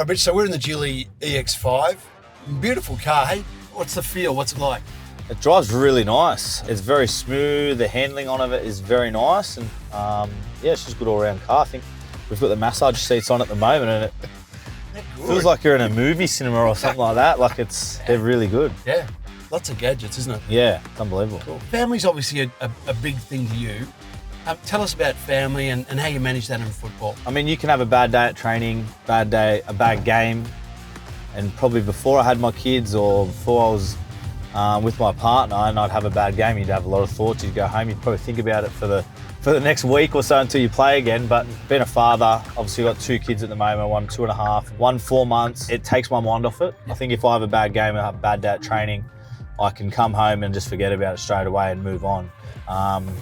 Mitch, so we're in the Geely EX5. Beautiful car, hey? What's the feel? What's it like? It drives really nice. It's very smooth. The handling on it is very nice. And yeah, it's just a good all-round car. I think we've got the massage seats on at the moment and it feels like you're in a movie cinema or something like that. Like they're really good. Yeah, lots of gadgets, isn't it? Yeah, it's unbelievable. Cool. Family's obviously a big thing to you. Tell us about family and how you manage that in football. I mean, you can have a bad day at training, a bad game. And probably before I had my kids or before I was with my partner and I'd have a bad game, you'd have a lot of thoughts. You'd go home, you'd probably think about it for the next week or so until you play again. But being a father, obviously got 2 kids at the moment, one 2.5, one 4 months. It takes my mind off it. I think if I have a bad game and I have a bad day at training, I can come home and just forget about it straight away and move on.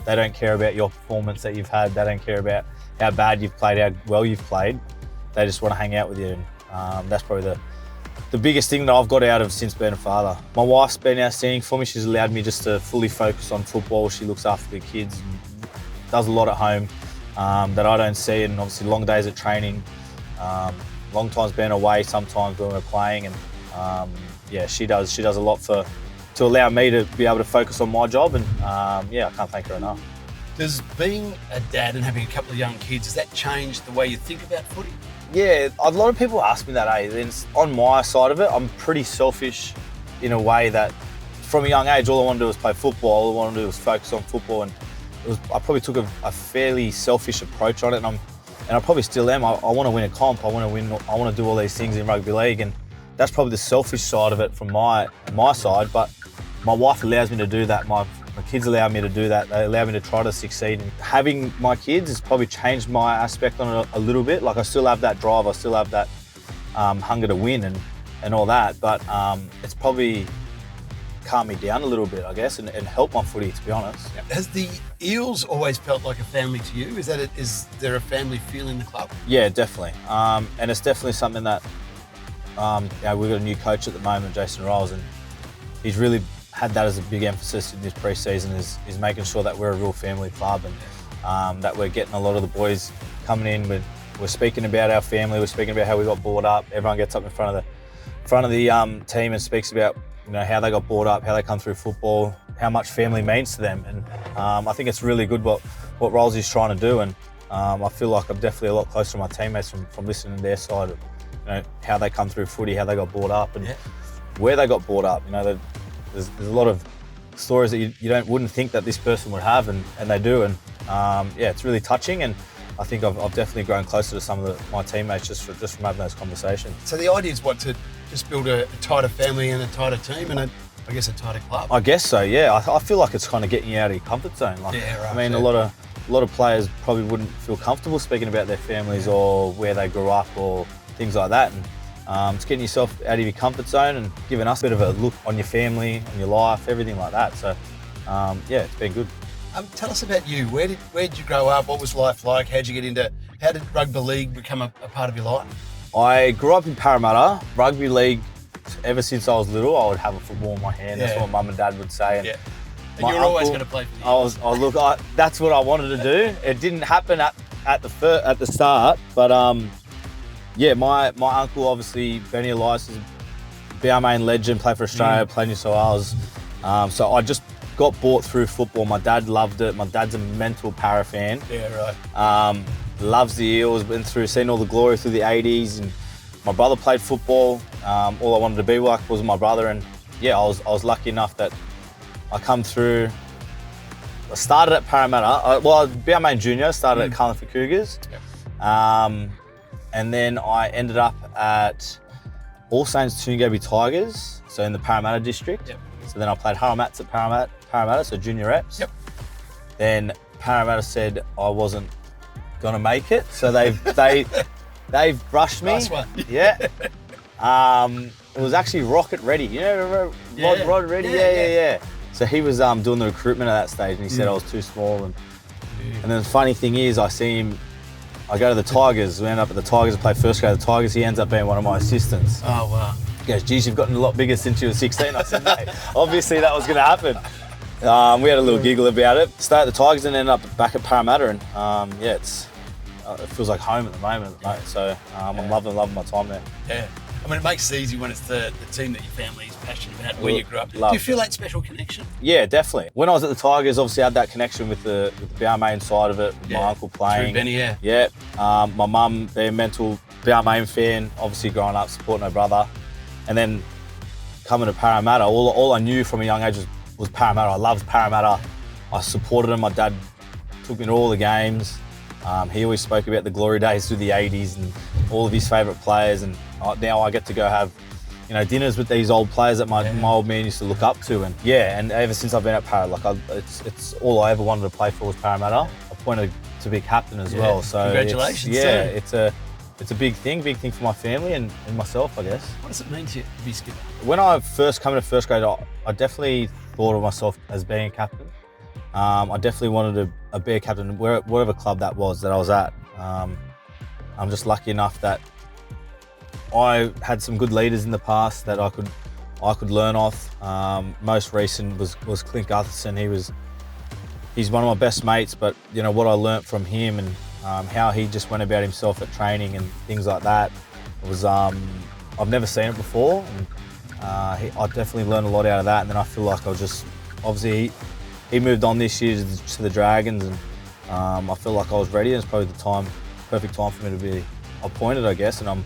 They don't care about your performance that you've had. They don't care about how bad you've played, how well you've played. They just want to hang out with you. And that's probably the biggest thing that I've got out of since being a father. My wife's been outstanding for me. She's allowed me just to fully focus on football. She looks after the kids, does a lot at home that I don't see, and obviously long days at training, long times being away, sometimes when we're playing, and yeah, she does a lot to allow me to be able to focus on my job, and yeah, I can't thank her enough. Does being a dad and having a couple of young kids, has that changed the way you think about footy? Yeah, a lot of people ask me that, Then on my side of it, I'm pretty selfish in a way that from a young age, all I wanted to do was play football. All I wanted to do was focus on football, and I probably took a fairly selfish approach on it, and I probably still am. I want to win a comp. I want to do all these things in rugby league, and that's probably the selfish side of it from my side. But my wife allows me to do that. My kids allow me to do that. They allow me to try to succeed. And having my kids has probably changed my aspect on it a little bit. Like I still have that drive. I still have that hunger to win and all that. But it's probably calmed me down a little bit, I guess, and helped my footy, to be honest. Has the Eels always felt like a family to you? Is there a family feel in the club? Yeah, definitely. And it's definitely something that we've got a new coach at the moment, Jason Riles, and he's really had that as a big emphasis in this pre-season is making sure that we're a real family club, and that we're getting a lot of the boys coming in. We're speaking about our family. We're speaking about how we got brought up. Everyone gets up in front of the team and speaks about how they got brought up, how they come through football, how much family means to them. And I think it's really good what Rolls trying to do. And I feel like I'm definitely a lot closer to my teammates from listening to their side of how they come through footy, how they got brought up, and where they got brought up. There's a lot of stories that you wouldn't think that this person would have, and they do. And yeah, it's really touching, and I think I've definitely grown closer to some of my teammates just from having those conversations. So the idea is to just build a tighter family and a tighter team and I guess a tighter club? I guess so, yeah. I feel like it's kind of getting you out of your comfort zone. Yeah, right. I mean, a lot of players probably wouldn't feel comfortable speaking about their families or where they grew up or things like that. And it's getting yourself out of your comfort zone and giving us a bit of a look on your family, on your life, everything like that. So, yeah, it's been good. Tell us about you. Where did you grow up? What was life like? How did rugby league become a part of your life? I grew up in Parramatta. Rugby league, ever since I was little, I would have a football in my hand. That's what Mum and Dad would say. And you were always going to play for the Eels. That's what I wanted to do. It didn't happen at the start, but yeah, my uncle, obviously, Benny Elias, is a BR legend, played for Australia, played New South Wales. So I just got bought through football. My dad loved it. My dad's a mental Para fan. Yeah, right. Loves the Eels, seen all the glory through the 80s. And my brother played football. All I wanted to be like was my brother. And yeah, I was lucky enough that I come through. I started at Parramatta. BR Junior, started at Carlingford Cougars. Yep. And then I ended up at All Saints Toongabbie Tigers, so in the Parramatta district. Yep. So then I played Haramats at Parramatta, so junior reps. Yep. Then Parramatta said I wasn't gonna make it, so they've brushed me. Nice one. Yeah. It was actually Rocket Reddy. Remember Rod Reddy? Yeah. So he was doing the recruitment at that stage, and he said I was too small. And then the funny thing is, I see him. I go to the Tigers. We end up at the Tigers. I play first grade at the Tigers. He ends up being one of my assistants. Oh, wow. He goes, geez, you've gotten a lot bigger since you were 16. I said, mate, obviously that was going to happen. We had a little giggle about it. Stayed at the Tigers and ended up back at Parramatta. And yeah, it feels like home at the moment, mate. So I'm loving my time there. Yeah. I mean, it makes it easy when it's the team that your family is passionate about, where you grew up. Do you feel that special connection? Yeah, definitely. When I was at the Tigers, obviously I had that connection with the Balmain side of it, with my uncle playing. Through Benny, yeah. Yeah. My mum being a mental Balmain fan, obviously growing up supporting her brother. And then coming to Parramatta, all I knew from a young age was Parramatta. I loved Parramatta. I supported them. My dad took me to all the games. He always spoke about the glory days through the 80s and all of his favourite players. And now I get to go have, dinners with these old players that my old man used to look up to. And ever since I've been at Parra, it's all I ever wanted to play for was Parramatta. I wanted to be captain as well. So congratulations. It's a big thing for my family and myself, I guess. What does it mean to you to be skipper? When I first came into first grade, I definitely thought of myself as being a captain. I definitely wanted to be a captain, whatever club that was that I was at. I'm just lucky enough that I had some good leaders in the past that I could learn off. Most recent was Clint Gutherson. He's one of my best mates, but what I learnt from him and how he just went about himself at training and things like that was I've never seen it before. And, I definitely learned a lot out of that. And then I feel like I was just obviously he moved on this year to the Dragons, and I feel like I was ready. And it's probably the perfect time for me to be appointed, I guess. And I'm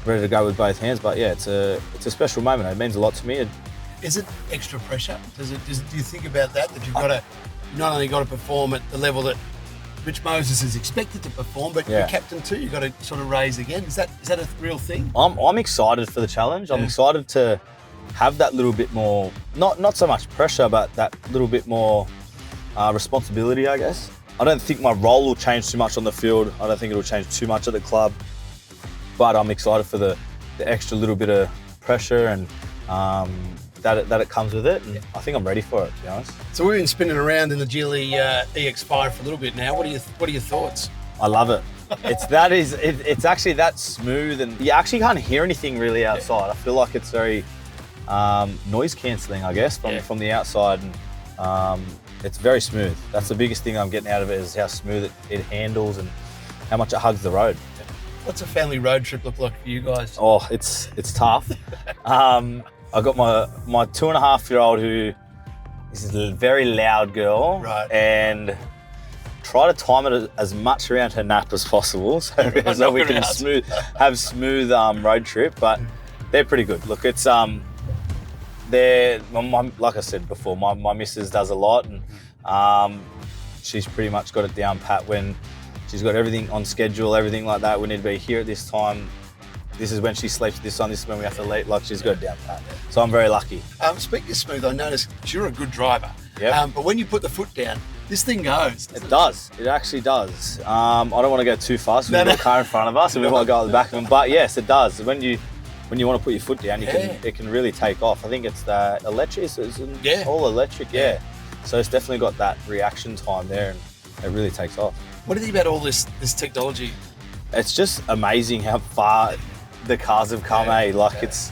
ready to go with both hands. But yeah, it's a special moment. It means a lot to me. Is it extra pressure? Do you think about that you've got to not only got to perform at the level that Mitch Moses is expected to perform, but you're captain too. You've got to sort of raise again. Is that a real thing? I'm excited for the challenge. I'm excited to have that little bit more, not so much pressure, but that little bit more responsibility, I guess. I don't think my role will change too much on the field. I don't think it'll change too much at the club, but I'm excited for the extra little bit of pressure and that it comes with it. And I think I'm ready for it, to be honest. So we've been spinning around in the Geely EX5 for a little bit now. What are your thoughts? I love it. It's actually that smooth, and you actually can't hear anything really outside. I feel like it's very noise cancelling, I guess, from the outside, and it's very smooth. That's the biggest thing I'm getting out of it, is how smooth it handles and how much it hugs the road. What's a family road trip look like for you guys? Oh, it's tough. I got my 2.5-year-old who is a very loud girl, right? And try to time it as much around her nap as possible, so we can have smooth road trip. But they're pretty good. Look, it's like I said before, my missus does a lot, and she's pretty much got it down pat. When she's got everything on schedule, everything like that, we need to be here at this time. This is when she sleeps this on, this is when we have to leave. Like, she's got it down pat. So I'm very lucky. Speaking of smooth, I noticed you're a good driver. Yep. But when you put the foot down, this thing goes. It does. It actually does. I don't want to go too fast. We've got a car in front of us, and we want to go at the back of them. But yes, it does. When you want to put your foot down, it can really take off. I think it's the electric. So it's all electric. Yeah. So it's definitely got that reaction time there, and it really takes off. What do you think about all this technology? It's just amazing how far the cars have come, it's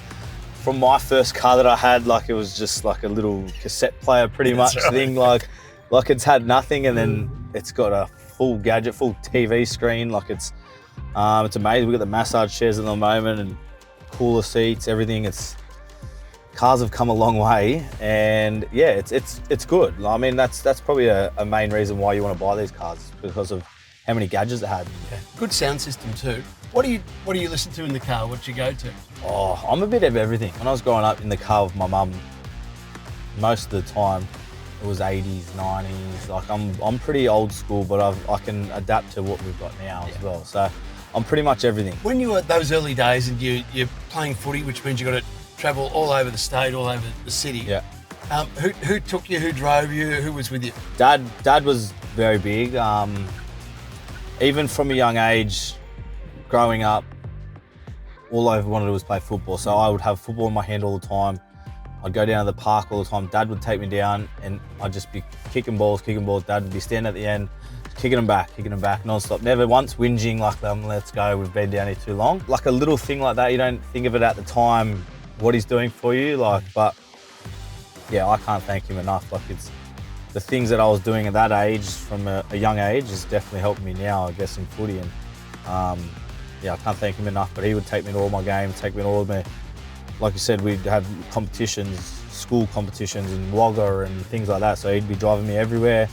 from my first car that I had, it was just like a little cassette player pretty much thing, like it's had nothing, and then it's got a full gadget, full TV screen. It's amazing. We've got the massage chairs at the moment and cooler seats, everything. Cars have come a long way, and it's good. I mean, that's probably a main reason why you want to buy these cars, because of how many gadgets it had. Good sound system too. What do you listen to in the car? What do you go to? Oh, I'm a bit of everything. When I was growing up in the car with my mum, most of the time it was 80s, 90s. I'm pretty old school, but I can adapt to what we've got now as well. So I'm pretty much everything. When you were at those early days and you're playing footy, which means you've got to travel all over the state, all over the city. Yeah. Who took you? Who drove you? Who was with you? Dad was very big. Even from a young age, growing up, all I ever wanted to do was play football. So I would have football in my hand all the time. I'd go down to the park all the time. Dad would take me down, and I'd just be kicking balls. Dad would be standing at the end, kicking them back non-stop. Never once whinging let's go, we've been down here too long. Like a little thing like that, you don't think of it at the time, what he's doing for you. But yeah, I can't thank him enough. It's the things that I was doing at that age, from a young age, is definitely helping me now, I guess, in footy. And yeah, I can't thank him enough, but he would take me to all my games, take me to all of my, like you said, we'd have competitions, school competitions in Wagga and things like that. So he'd be driving me everywhere,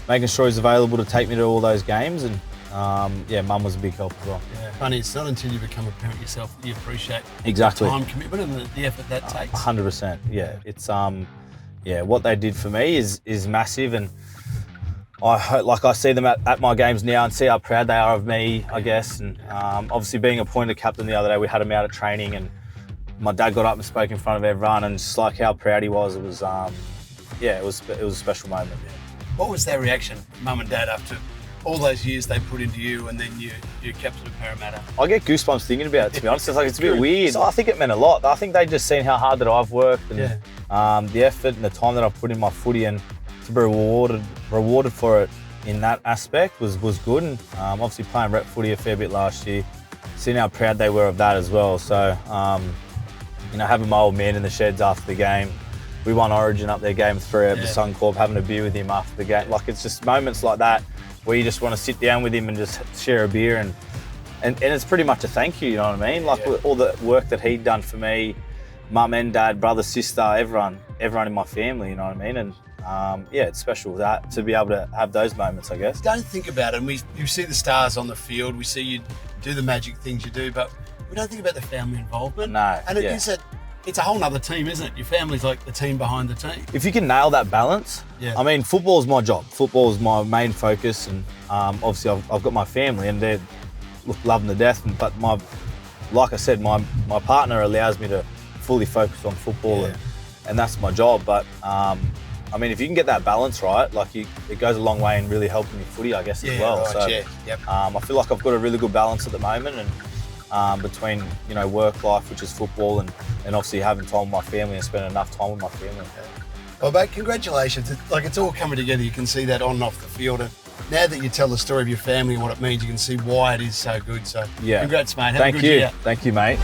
making sure he's available to take me to all those games. And yeah, Mum was a big help as well. Yeah. Funny, it's not until you become a parent yourself that you appreciate exactly the time commitment and the effort that takes. 100%. Yeah, it's yeah, what they did for me is massive, and I see them at my games now and see how proud they are of me, I guess. And obviously being appointed captain the other day, we had him out at training, and my dad got up and spoke in front of everyone, and just like how proud he was, it was yeah, it was a special moment. Yeah. What was their reaction, Mum and Dad, after all those years they put into you, and then you captain of Parramatta? I get goosebumps thinking about it, to be honest. It's like, it's a bit weird. So I think it meant a lot. I think they just seen how hard that I've worked, and the effort and the time that I've put in my footy, and to be rewarded for it in that aspect was good. And obviously playing rep footy a fair bit last year, seeing how proud they were of that as well. So you know, having my old man in the sheds after the game, we won Origin up there game 3 at the Suncorp, having a beer with him after the game. Like, it's just moments like that where you just want to sit down with him and just share a beer, and it's pretty much a thank you, you know what I mean? Like, all the work that he'd done for me, mum and dad, brother, sister, everyone in my family, you know what I mean? And yeah, it's special that to be able to have those moments, I guess. Don't think about it. And you see the stars on the field, we see you do the magic things you do, but we don't think about the family involvement. No. And it's a whole nother team, isn't it? Your family's like the team behind the team. If you can nail that balance, I mean, football's my job. Football's my main focus, and obviously I've got my family, and they're loving to death. But like I said, my partner allows me to fully focus on football, and that's my job. But I mean, if you can get that balance right, like it goes a long way in really helping your footy, I guess, as well. Right, so I feel like I've got a really good balance at the moment, and between, you know, work life, which is football, and obviously having time with my family and spending enough time with my family. Well, mate, congratulations. It's all coming together. You can see that on and off the field. And now that you tell the story of your family and what it means, you can see why it is so good. So congrats, mate. Have a good year. Thank you, mate.